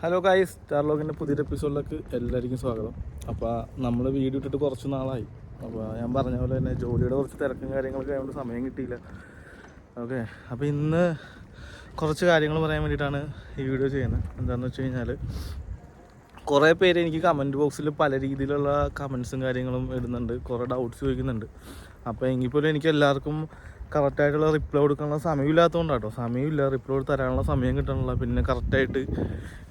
Hello guys, സ്റ്റാർലോഗിൻ്റെ പുതിയൊരു എപ്പിസോഡിലേക്ക് എല്ലാവർക്കും സ്വാഗതം. അപ്പോൾ നമ്മൾ വീഡിയോ ഇട്ടിട്ട് കുറച്ച് നാളായി. അപ്പോൾ ഞാൻ പറഞ്ഞ പോലെ തന്നെ ജോലിയുടെ കുറച്ച് തിരക്കും കാര്യങ്ങളൊക്കെ ആയതുകൊണ്ട് സമയം കിട്ടിയില്ല. ഓക്കെ, അപ്പോൾ ഇന്ന് കുറച്ച് കാര്യങ്ങൾ പറയാൻ വേണ്ടിയിട്ടാണ് ഈ വീഡിയോ ചെയ്യുന്നത്. എന്താണെന്ന് വെച്ച് കഴിഞ്ഞാൽ കുറേ പേര് എനിക്ക് കമൻറ്റ് ബോക്സിൽ പല രീതിയിലുള്ള കമൻസും കാര്യങ്ങളും ഇടുന്നുണ്ട്, കുറേ ഡൗട്ട്സ് ചോദിക്കുന്നുണ്ട്. അപ്പോൾ എങ്കിൽ പോലും എനിക്ക് എല്ലാവർക്കും കറക്റ്റായിട്ടുള്ള റിപ്ലൈ കൊടുക്കാനുള്ള സമയമില്ലാത്തതുകൊണ്ടാണ് കേട്ടോ. സമയമില്ല, റിപ്ലൈ തരാനുള്ള സമയം കിട്ടണില്ല. പിന്നെ കറക്റ്റായിട്ട്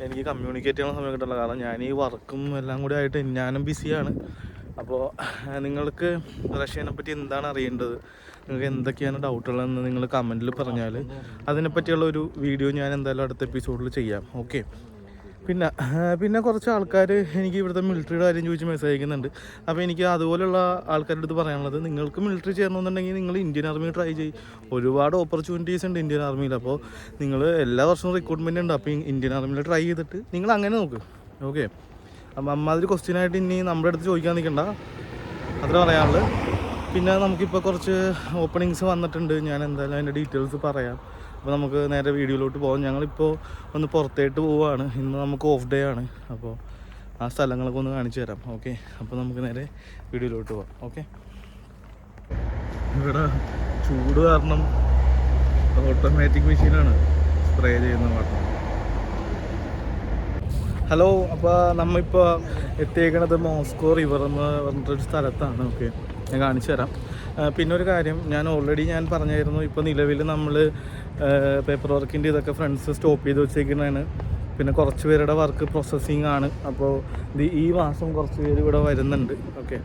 എനിക്ക് കമ്മ്യൂണിക്കേറ്റ് ചെയ്യാനുള്ള സമയം കിട്ടണില്ല. കാരണം ഞാൻ ഈ വർക്കും എല്ലാം കൂടി ആയിട്ട് ഞാനും ബിസിയാണ്. അപ്പോൾ നിങ്ങൾക്ക് റഷ്യനെ പറ്റി എന്താണ് അറിയേണ്ടത്, നിങ്ങൾക്ക് എന്തൊക്കെയാണ് ഡൗട്ടുള്ളതെന്ന് നിങ്ങൾ കമൻറ്റിൽ പറഞ്ഞാൽ അതിനെപ്പറ്റിയുള്ള ഒരു വീഡിയോ ഞാൻ എന്തായാലും അടുത്ത എപ്പിസോഡിൽ ചെയ്യാം. ഓക്കെ, പിന്നെ കുറച്ച് ആൾക്കാർ എനിക്ക് ഇവിടുത്തെ മിലിറ്ററിയുടെ കാര്യം ചോദിച്ച് മെസ്സേജ് അയക്കുന്നുണ്ട്. അപ്പോൾ എനിക്ക് അതുപോലെയുള്ള ആൾക്കാരുടെ അടുത്ത് പറയാനുള്ളത്, നിങ്ങൾക്ക് മിലിറ്ററി ചേരണമെന്നുണ്ടെങ്കിൽ നിങ്ങൾ ഇന്ത്യൻ ആർമി ട്രൈ ചെയ്യും. ഒരുപാട് ഓപ്പർച്യൂണിറ്റീസ് ഉണ്ട് ഇന്ത്യൻ ആർമിയിൽ. അപ്പോൾ നിങ്ങൾ എല്ലാ വർഷവും റിക്രൂട്ട്മെൻറ്റ് ഉണ്ട്. അപ്പോൾ ഇന്ത്യൻ ആർമിയിൽ ട്രൈ ചെയ്തിട്ട് നിങ്ങൾ അങ്ങനെ നോക്ക്. ഓക്കെ, അപ്പം അമ്മാതിരി ക്വസ്റ്റ്യനായിട്ട് ഇനി നമ്മുടെ അടുത്ത് ചോദിക്കാൻ നിൽക്കണ്ട, അത്ര പറയാനുള്ളത്. പിന്നെ നമുക്കിപ്പോൾ കുറച്ച് ഓപ്പണിങ്സ് വന്നിട്ടുണ്ട്. ഞാൻ എന്തായാലും അതിൻ്റെ ഡീറ്റെയിൽസ് പറയാം. അപ്പോൾ നമുക്ക് നേരെ വീഡിയോയിലോട്ട് പോകാം. ഞങ്ങളിപ്പോൾ ഒന്ന് പുറത്തേട്ട് പോവുകയാണ്. ഇന്ന് നമുക്ക് ഓഫ് ഡേ ആണ്. അപ്പോൾ ആ സ്ഥലങ്ങളൊക്കെ ഒന്ന് കാണിച്ചു തരാം. ഓക്കെ, അപ്പോൾ നമുക്ക് നേരെ വീഡിയോയിലോട്ട് പോകാം. ഓക്കെ, ഇവിടെ ചൂട് കാരണം ഓട്ടോമാറ്റിക് മെഷീനാണ് സ്പ്രേ ചെയ്യുന്ന വാട്ടർ. ഹലോ, അപ്പോൾ നമ്മളിപ്പോൾ എത്തിയേക്കണത് മോസ്കോ റിവർ എന്ന് പറഞ്ഞിട്ടൊരു സ്ഥലത്താണ്. ഓക്കെ, ഞാൻ കാണിച്ചു തരാം. പിന്നെ ഒരു കാര്യം, ഞാൻ പറഞ്ഞായിരുന്നു, ഇപ്പോൾ നിലവിൽ നമ്മൾ പേപ്പർ വർക്കിൻ്റെ ഇതൊക്കെ ഫ്രണ്ട്സ് സ്റ്റോപ്പ് ചെയ്ത് വെച്ചേക്കുന്നതാണ്. പിന്നെ കുറച്ച് പേരുടെ വർക്ക് പ്രോസസ്സിങ് ആണ്. അപ്പോൾ ഈ മാസം കുറച്ച് പേര് ഇവിടെ വരുന്നുണ്ട്. ഓക്കെ,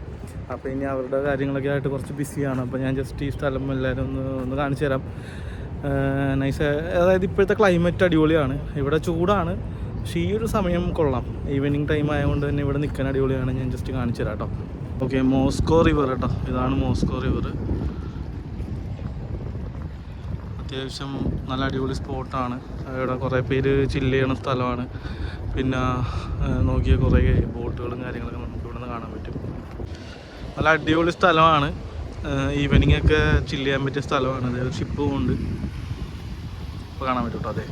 അപ്പോൾ ഇനി അവരുടെ കാര്യങ്ങളൊക്കെ ആയിട്ട് കുറച്ച് ബിസിയാണ്. അപ്പോൾ ഞാൻ ജസ്റ്റ് ഈ സ്ഥലം എല്ലാവരും ഒന്ന് കാണിച്ചു തരാം. നൈസ്, അതായത് ഇപ്പോഴത്തെ ക്ലൈമറ്റ് അടിപൊളിയാണ്. ഇവിടെ ചൂടാണ്, പക്ഷേ ഈ ഒരു സമയം കൊള്ളാം. ഈവനിങ് ടൈം ആയതുകൊണ്ട് തന്നെ ഇവിടെ നിൽക്കാൻ അടിപൊളിയാണ്. ഞാൻ ജസ്റ്റ് കാണിച്ചു തരാം കേട്ടോ. ഓക്കെ, മോസ്കോ റിവർ കേട്ടോ, ഇതാണ് മോസ്കോ റിവർ. അത്യാവശ്യം നല്ല അടിപൊളി സ്പോട്ടാണ്. ഇവിടെ കുറേ പേര് ചില്ല് ചെയ്യണ സ്ഥലമാണ്. പിന്നെ നോക്കിയ കുറേ ബോട്ടുകളും കാര്യങ്ങളൊക്കെ നമുക്ക് ഇവിടെ നിന്ന് കാണാൻ പറ്റും. നല്ല അടിപൊളി സ്ഥലമാണ്. ഈവനിങ് ഒക്കെ ചില്ല് ചെയ്യാൻ പറ്റിയ സ്ഥലമാണ്. അതായത് ഷിപ്പും ഉണ്ട്, ഇപ്പോൾ കാണാൻ പറ്റും കേട്ടോ. അതെ,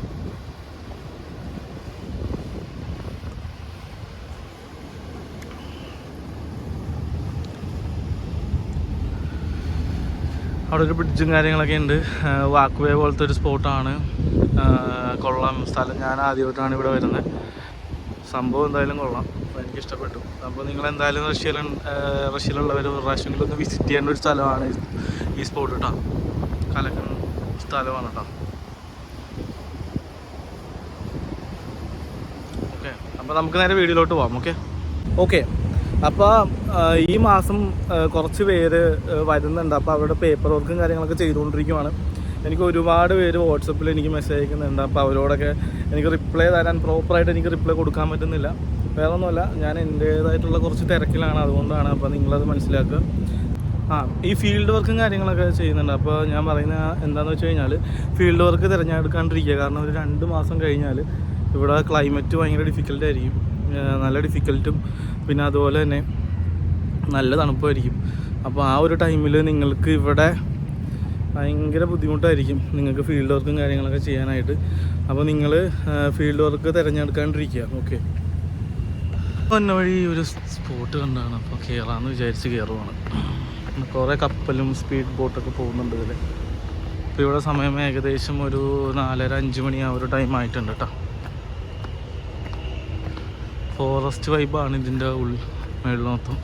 അവിടെ ഒരു ബ്രിഡ്ജും കാര്യങ്ങളൊക്കെ ഉണ്ട്. വാക്ക് വേ പോലത്തെ ഒരു സ്പോട്ടാണ്. കൊള്ളാം സ്ഥലം. ഞാൻ ആദ്യമായിട്ടാണ് ഇവിടെ വരുന്നത്. സംഭവം എന്തായാലും കൊള്ളാം, അപ്പോൾ എനിക്കിഷ്ടപ്പെട്ടു. അപ്പോൾ നിങ്ങളെന്തായാലും റഷ്യയിലുള്ളവർ ഒരു പ്രാവശ്യമെങ്കിലും ഒന്ന് വിസിറ്റ് ചെയ്യേണ്ട ഒരു സ്ഥലമാണ് ഈ സ്പോട്ട് കേട്ടോ. കലക്കൻ സ്ഥലമാണ് കേട്ടോ. ഓക്കെ, അപ്പോൾ നമുക്ക് നേരെ വീഡിയോയിലോട്ട് പോകാം. ഓക്കെ, അപ്പോൾ ഈ മാസം കുറച്ച് പേര് വരുന്നുണ്ട്. അപ്പോൾ അവരുടെ പേപ്പർ വർക്കും കാര്യങ്ങളൊക്കെ ചെയ്തുകൊണ്ടിരിക്കുവാണ്. എനിക്ക് ഒരുപാട് പേര് വാട്സപ്പിൽ എനിക്ക് മെസ്സേജ് അയക്കുന്നുണ്ട്. അപ്പോൾ അവരോടൊക്കെ എനിക്ക് റിപ്ലൈ തരാൻ പ്രോപ്പറായിട്ട് എനിക്ക് റിപ്ലൈ കൊടുക്കാൻ പറ്റുന്നില്ല. വേറെ ഒന്നുമല്ല, ഞാൻ എൻ്റേതായിട്ടുള്ള കുറച്ച് തിരക്കിലാണ്, അതുകൊണ്ടാണ്. അപ്പോൾ നിങ്ങളത് മനസ്സിലാക്കുക. ഈ ഫീൽഡ് വർക്കും കാര്യങ്ങളൊക്കെ ചെയ്യുന്നുണ്ട്. അപ്പോൾ ഞാൻ പറയുന്ന എന്താണെന്ന് വെച്ച് കഴിഞ്ഞാൽ, ഫീൽഡ് വർക്ക് തിരഞ്ഞെടുക്കാണ്ടിരിക്കുക. കാരണം ഒരു 2 മാസം കഴിഞ്ഞാൽ ഇവിടെ ക്ലൈമറ്റ് ഭയങ്കര ഡിഫിക്കൽട്ടായിരിക്കും, നല്ല ഡിഫിക്കൽട്ടും പിന്നെ അതുപോലെ തന്നെ നല്ല തണുപ്പായിരിക്കും. അപ്പോൾ ആ ഒരു ടൈമിൽ നിങ്ങൾക്ക് ഇവിടെ ഭയങ്കര ബുദ്ധിമുട്ടായിരിക്കും നിങ്ങൾക്ക് ഫീൽഡ് വർക്കും കാര്യങ്ങളൊക്കെ ചെയ്യാനായിട്ട്. അപ്പോൾ നിങ്ങൾ ഫീൽഡ് വർക്ക് തിരഞ്ഞെടുക്കാണ്ടിരിക്കുക. ഓക്കെ, വന്ന വഴി ഒരു സ്പോട്ട് കണ്ടാണ്, അപ്പോൾ കയറാമെന്ന് വിചാരിച്ച് കയറുവാണ്. കുറേ കപ്പലും സ്പീഡ് ബോട്ടൊക്കെ പോകുന്നുണ്ട് ഇതിൽ. ഇപ്പോൾ ഇവിടെ സമയം ഏകദേശം ഒരു 4:30-5 മണി ആ ഒരു ടൈം ആയിട്ടുണ്ട് കേട്ടോ. ഫോറസ്റ്റ് വൈബാണ് ഇതിൻ്റെ മേളിൽ മൊത്തം.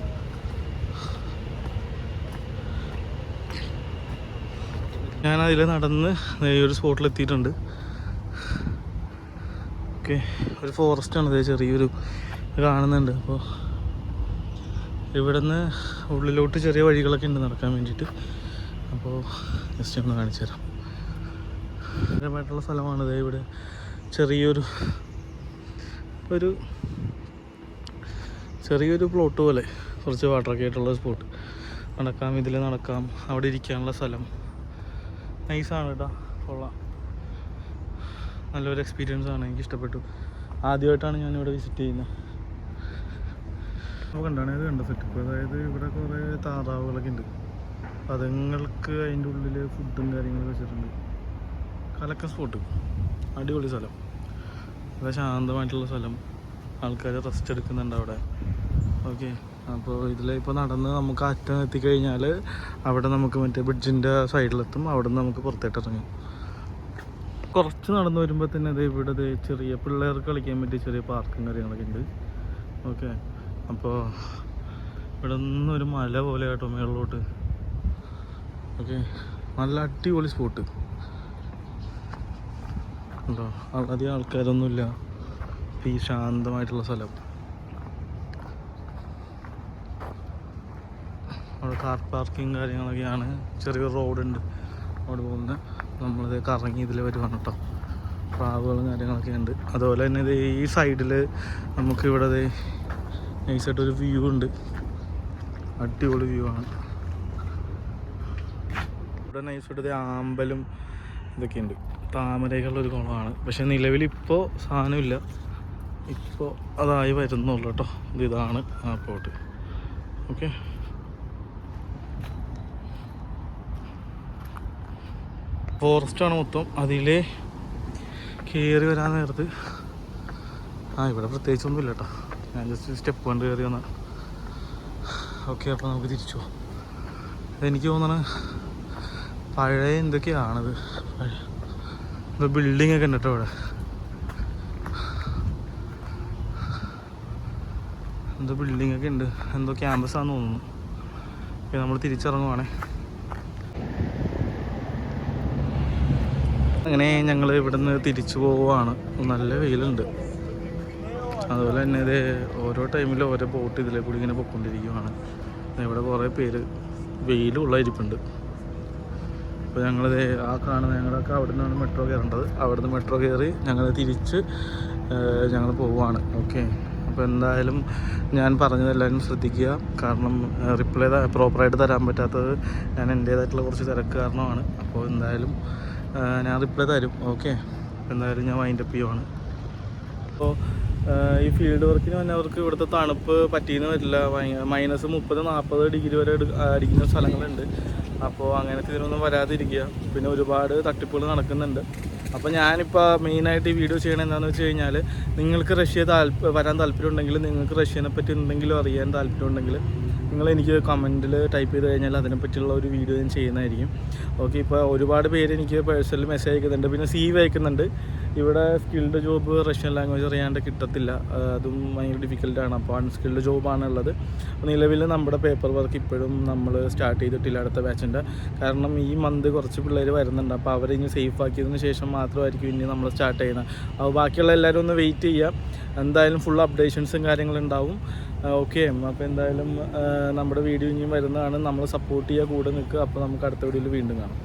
ഞാനതിൽ നടന്ന് ഈ ഒരു സ്പോട്ടിലെത്തിയിട്ടുണ്ട്. ഓക്കെ, ഒരു ഫോറസ്റ്റാണ് ഇത്, ചെറിയൊരു കാണുന്നുണ്ട്. അപ്പോൾ ഇവിടെ നിന്ന് ഉള്ളിലോട്ട് ചെറിയ വഴികളൊക്കെ ഉണ്ട് നടക്കാൻ വേണ്ടിയിട്ട്. അപ്പോൾ ജസ്റ്റ് ഒന്ന് കാണിച്ചു തരാം. ഭയങ്കരമായിട്ടുള്ള സ്ഥലമാണിത്. ഇവിടെ ചെറിയൊരു പ്ലോട്ട് പോലെ കുറച്ച് വാട്ടറൊക്കെ ആയിട്ടുള്ള സ്പോട്ട്. നടക്കാം, ഇതിൽ നടക്കാം, അവിടെ ഇരിക്കാനുള്ള സ്ഥലം. നൈസാണ് കേട്ടോ, കൊള്ളാം. നല്ലൊരു എക്സ്പീരിയൻസ് ആണ്, എനിക്ക് ഇഷ്ടപ്പെട്ടു. ആദ്യമായിട്ടാണ് ഞാനിവിടെ വിസിറ്റ് ചെയ്യുന്നത്. അപ്പോൾ കണ്ടാണ് ഇത് കണ്ട സെറ്റപ്പ്. അതായത് ഇവിടെ കുറേ താറാവുകളൊക്കെ ഉണ്ട്. അതുങ്ങൾക്ക് അതിൻ്റെ ഉള്ളിൽ ഫുഡും കാര്യങ്ങളൊക്കെ വെച്ചിട്ടുണ്ട്. കലക്ക സ്പോട്ട്, അടിപൊളി സ്ഥലം. നല്ല ശാന്തമായിട്ടുള്ള സ്ഥലം, ആൾക്കാർ റെസ്റ്റ് എടുക്കുന്നുണ്ട് അവിടെ. ഓക്കെ, അപ്പോൾ ഇതിലിപ്പോൾ നടന്ന് നമുക്ക് അറ്റം എത്തിക്കഴിഞ്ഞാൽ അവിടെ നമുക്ക് മറ്റേ ബ്രിഡ്ജിൻ്റെ സൈഡിലെത്തും. അവിടെ നിന്ന് നമുക്ക് പുറത്തേട്ട് ഇറങ്ങാം. കുറച്ച് നടന്നു വരുമ്പോൾ തന്നെ അത് ഇവിടെ ചെറിയ പിള്ളേർക്ക് കളിക്കാൻ പറ്റിയ ചെറിയ പാർക്കും കാര്യങ്ങളൊക്കെ ഉണ്ട്. ഓക്കെ, അപ്പോൾ ഇവിടെ നിന്നൊരു മല പോലെ കേട്ടോ മേളിലോട്ട്. ഓക്കെ, നല്ല അടിപൊളി സ്പോട്ട് ഉണ്ടോ. അധികം ആൾക്കാരൊന്നുമില്ല, ഈ ശാന്തമായിട്ടുള്ള സ്ഥലം. അവിടെ കാർ പാർക്കിങ് കാര്യങ്ങളൊക്കെയാണ്. ചെറിയൊരു റോഡുണ്ട് അവിടെ പോകുന്നത്. നമ്മളിത് കറങ്ങി ഇതിൽ വരുവാണ് കേട്ടോ. പ്രാവുകളും കാര്യങ്ങളൊക്കെ ഉണ്ട്. അതുപോലെ തന്നെ ഇത് ഈ സൈഡിൽ നമുക്കിവിടെ നൈസായിട്ടൊരു വ്യൂ ഉണ്ട്. അടിപൊളി വ്യൂ ആണ്. ഇവിടെ നൈസായിട്ട് ആമ്പലും ഇതൊക്കെ ഉണ്ട്. താമരകളുള്ളൊരു കുളമാണ്. പക്ഷെ നിലവിലിപ്പോൾ സാധനമില്ല, ഇപ്പോൾ അതായി വരുന്നുള്ളൂ കേട്ടോ. ഇതാണ് ആ പോട്ട്. ഓക്കെ, ഫോറസ്റ്റാണ് മൊത്തം. അതിൽ കയറി വരാൻ നേരത്ത് ഇവിടെ പ്രത്യേകിച്ചൊന്നുമില്ല കേട്ടോ. ഞാൻ ജസ്റ്റ് സ്റ്റെപ്പ് കൊണ്ട് കയറി വന്നാൽ. ഓക്കെ, അപ്പോൾ നമുക്ക് തിരിച്ചു പോകാം. എനിക്ക് തോന്നണത് പഴയ എന്തൊക്കെയാണത്, എന്തോ ബിൽഡിംഗ് ഒക്കെ ഉണ്ട് കേട്ടോ ഇവിടെ. എന്തോ ബിൽഡിംഗ് ഒക്കെ ഉണ്ട്, എന്തോ ക്യാമ്പസാണെന്ന് തോന്നുന്നു. ഓക്കെ, നമ്മൾ തിരിച്ചിറങ്ങുവാണേ. അങ്ങനെ ഞങ്ങൾ ഇവിടെ നിന്ന് തിരിച്ചു പോവുകയാണ്. നല്ല വെയിലുണ്ട്. അതുപോലെ തന്നെ ഇത് ഓരോ ടൈമിലും ഓരോ ബോട്ട് ഇതിലെ കൂടി ഇങ്ങനെ പൊയ്ക്കൊണ്ടിരിക്കുകയാണ്. ഇവിടെ കുറേ പേര് വെയിലുള്ള ഇരിപ്പുണ്ട്. അപ്പോൾ ഞങ്ങളിത് ആ കാണുന്നത്, ഞങ്ങളൊക്കെ അവിടെ നിന്നാണ് മെട്രോ കയറേണ്ടത്. അവിടെ നിന്ന് മെട്രോ കയറി ഞങ്ങൾ തിരിച്ച് ഞങ്ങൾ പോവുകയാണ്. ഓക്കെ, അപ്പോൾ എന്തായാലും ഞാൻ പറഞ്ഞതെല്ലാവരും ശ്രദ്ധിക്കുക. കാരണം റിപ്ലൈ പ്രോപ്പറായിട്ട് തരാൻ പറ്റാത്തത് ഞാൻ എൻ്റേതായിട്ടുള്ള കുറച്ച് തിരക്ക് കാരണമാണ്. അപ്പോൾ എന്തായാലും ഞാൻ റിപ്ലൈ തരും. ഓക്കെ, എന്തായാലും ഞാൻ വൈൻഡപ്പ് ചെയ്യുവാണ്. അപ്പോൾ ഈ ഫീൽഡ് വർക്കിന് വന്നവർക്ക് ഇവിടുത്തെ തണുപ്പ് പറ്റിയെന്ന് വരില്ല. -30-40 ഡിഗ്രി വരെ അടിക്കുന്ന സ്ഥലങ്ങളുണ്ട്. അപ്പോൾ അങ്ങനത്തെ ഇതിനൊന്നും വരാതിരിക്കുക. പിന്നെ ഒരുപാട് തട്ടിപ്പുകൾ നടക്കുന്നുണ്ട്. അപ്പോൾ ഞാനിപ്പോൾ മെയിനായിട്ട് ഈ വീഡിയോ ചെയ്യണത് എന്താണെന്ന് വെച്ച് കഴിഞ്ഞാൽ, നിങ്ങൾക്ക് റഷ്യ വരാൻ താല്പര്യമുണ്ടെങ്കിൽ, നിങ്ങൾക്ക് റഷ്യനെ പറ്റി എന്തെങ്കിലും അറിയാൻ താല്പര്യമുണ്ടെങ്കിൽ നിങ്ങളെനിക്ക് കമൻറ്റിൽ ടൈപ്പ് ചെയ്ത് കഴിഞ്ഞാൽ അതിനെപ്പറ്റിയുള്ള ഒരു വീഡിയോ ഞാൻ ചെയ്യുന്നതായിരിക്കും. ഓക്കെ, ഇപ്പോൾ ഒരുപാട് പേര് എനിക്ക് പേഴ്സണലി മെസ്സേജ് അയക്കുന്നുണ്ട്, പിന്നെ CV അയക്കുന്നുണ്ട്. ഇവിടെ സ്കിൽഡ് ജോബ് റഷ്യൻ ലാംഗ്വേജ് അറിയാണ്ട് കിട്ടത്തില്ല, അതും ഭയങ്കര ഡിഫിക്കൽട്ടാണ്. അപ്പോൾ അൺസ്കിൽഡ് ജോബാണ് ഉള്ളത്. നിലവിൽ നമ്മുടെ പേപ്പർ വർക്ക് ഇപ്പോഴും നമ്മൾ സ്റ്റാർട്ട് ചെയ്തിട്ടില്ല അടുത്ത ബാച്ചിൻ്റെ. കാരണം ഈ മന്ത് കുറച്ച് പിള്ളേർ വരുന്നുണ്ട്. അപ്പോൾ അവരിനി സേഫ് ആക്കിയതിന് ശേഷം മാത്രമായിരിക്കും ഇനി നമ്മൾ സ്റ്റാർട്ട് ചെയ്യുന്നത്. അപ്പോൾ ബാക്കിയുള്ള എല്ലാവരും ഒന്ന് വെയിറ്റ് ചെയ്യാം. എന്തായാലും ഫുൾ അപ്ഡേഷൻസും കാര്യങ്ങളുണ്ടാവും. ഓക്കെ, അപ്പോൾ എന്തായാലും നമ്മുടെ വീഡിയോ ഇനിയും വരുന്നതാണ്. നമ്മൾ സപ്പോർട്ട് ചെയ്യുക, കൂടെ നിൽക്കുക. അപ്പോൾ നമുക്ക് അടുത്ത വീഡിയോയിൽ വീണ്ടും കാണാം.